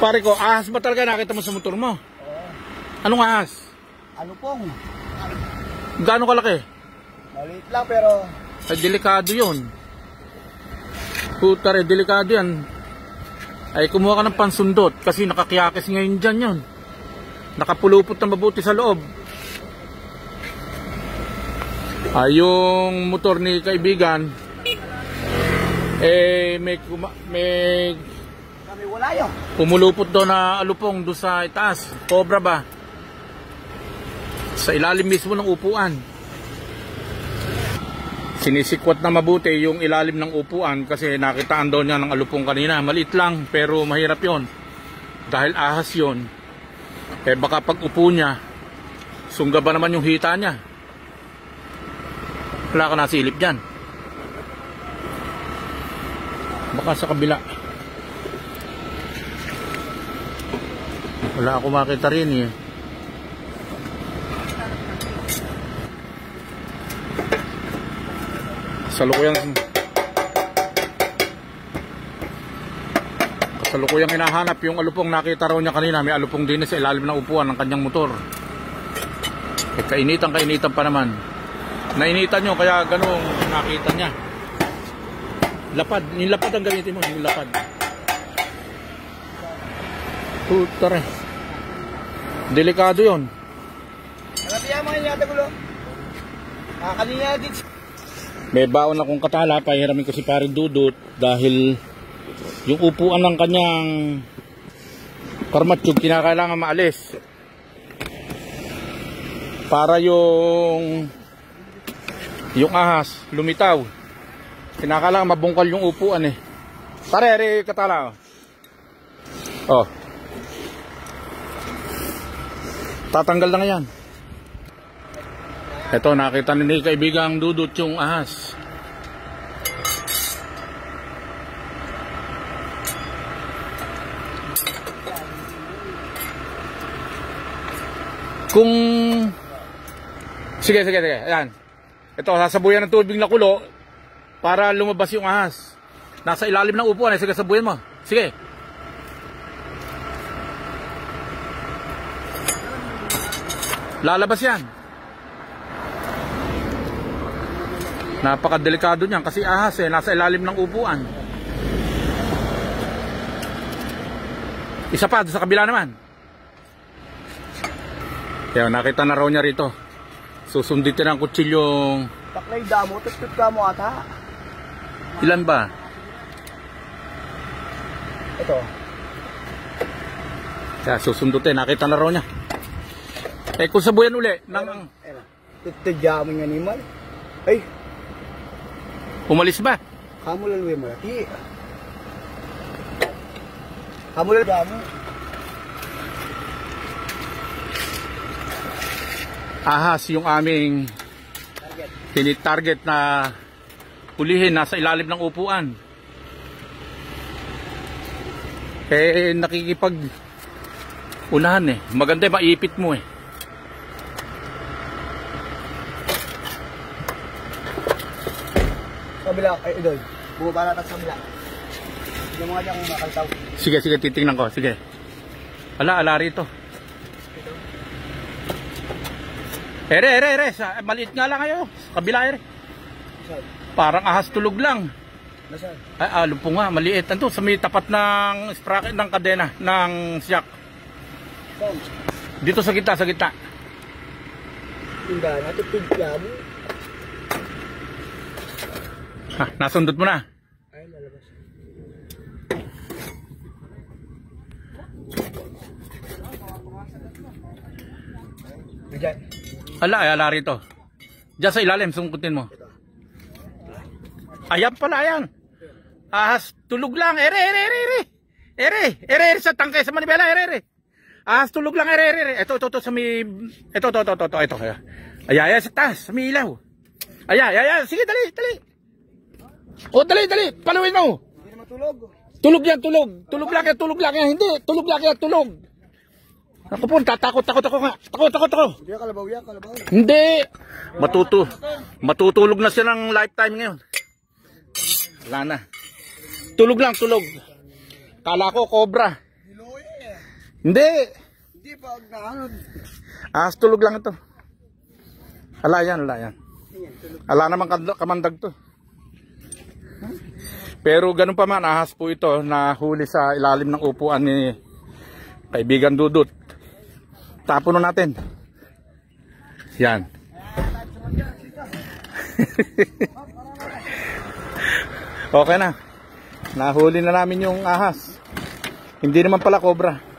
Pare ko, ahas ba talaga nakita mo sa motor mo? Oo. Anong ahas? Ano pong? Gaano kalaki? Maliit lang pero... Ay, delikado yun. Puta rin, delikado yan. Ay, kumuha ka ng pansundot kasi nakakiyakis ngayon dyan yun. Nakapulupot na mabuti sa loob. Ay, yung motor ni kaibigan, may Kami wala yun. pumulupot daw na alupong doon sa itaas. Cobra ba? Sa ilalim mismo ng upuan. Sinisikwat na mabuti yung ilalim ng upuan kasi nakitaan daw niya ng alupong kanina. Maliit lang pero mahirap yon. Dahil ahas yon. Eh baka pag upo niya, sungga ba naman yung hita niya? Wala ka nasilip dyan. Baka sa kabila. Wala ako makita rin eh. Kasalukuyang hinahanap yung alupong. Nakita raw niya kanina, may alupong din sa ilalim ng upuan ng kanyang motor. Eh, kainitan pa naman. Nainitan nyo kaya ganun nakita niya. Lapad, yung lapad ang gamitin mo, yung lapad. Putare. Delikado yun. Nakatiya mga inyata gulo. Kanina din. May baon akong katala, pahiramin ko si Pare Dudut dahil yung upuan ng kanyang karmatsug kinakailangan maalis para yung ahas lumitaw. Kinakailangan mabungkal yung upuan eh. Pare, katala oh. Tatanggal na nga yan. Ito, nakita ni kaibigang Dudut yung ahas. Kung... Sige. Ayan. Ito, sasabuyan ng tubig na kulo para lumabas yung ahas. Nasa ilalim ng upuan. Sige, sabuyan mo. Sige. Lalabas yan. Napakadelikado niyan kasi ahas eh, nasa ilalim ng upuan. Isa pa, sa kabila naman. Kaya nakita na raw niya rito. Susunditin ang kutsilyong... Taklay damo, tutut ka mo ata. Ilan ba? Ito. Kaya susundutin, nakita na raw niya. Eh kung sabuyan uli ng... Tutudya mo nga ni Mal. Ay! Umalis ba? Kamu lalui mo lagi. Kamu lalui mo. Ahas yung aming tinitarget na hulihin nasa ilalim ng upuan. Eh nakikipag unahan eh. Maganda maipit mo eh. Kabila, ay doon. Bumaba natin sa kabila. Yung mga dyan kung makaltaw. Sige, titingnan ko. Sige. Ala rito. Ere. Maliit nga lang kayo. Kabila, ere. Parang ahas tulog lang. Nasaan? Ay, lupo nga. Maliit. Ito, sa may tapat ng sprocket ng kadena, ng siyak. Saan? Dito sa gitna. Tindahan natin, pigyan mo. Ha, nasundot mo na. Ay, lalabas. Diyan. Ala rito. Diyan sa ilalim, sungkutin mo. Ayan pala, ayan. Ahas, tulog lang. Ere, sa tangke, sa manibela, ere. Ahas, tulog lang, ere. Ito, sa may... Ito. Ay, sa taas, sa may ilaw. Ay, sige, dali. O, dali. Paluin mo. Hindi naman tulog. Tulog yan. Tulog lang yan. Hindi, tulog lang yan. Ako po, tatakot ako nga. Takot. Hindi, kalabaw. Hindi. Matutulog na siya ng lifetime ngayon. Wala na. Tulog lang. Kala ko, cobra. Hindi! Hindi pa, huwag na ano. Ahas tulog lang ito. Ala yan. Ayan, tulog. Ala naman kamandag to. Pero ganun pa man, ahas po ito na huli sa ilalim ng upuan ni kaibigan Dudut. Tapon na natin. Yan. Okay na. Nahuli na namin yung ahas. Hindi naman pala cobra.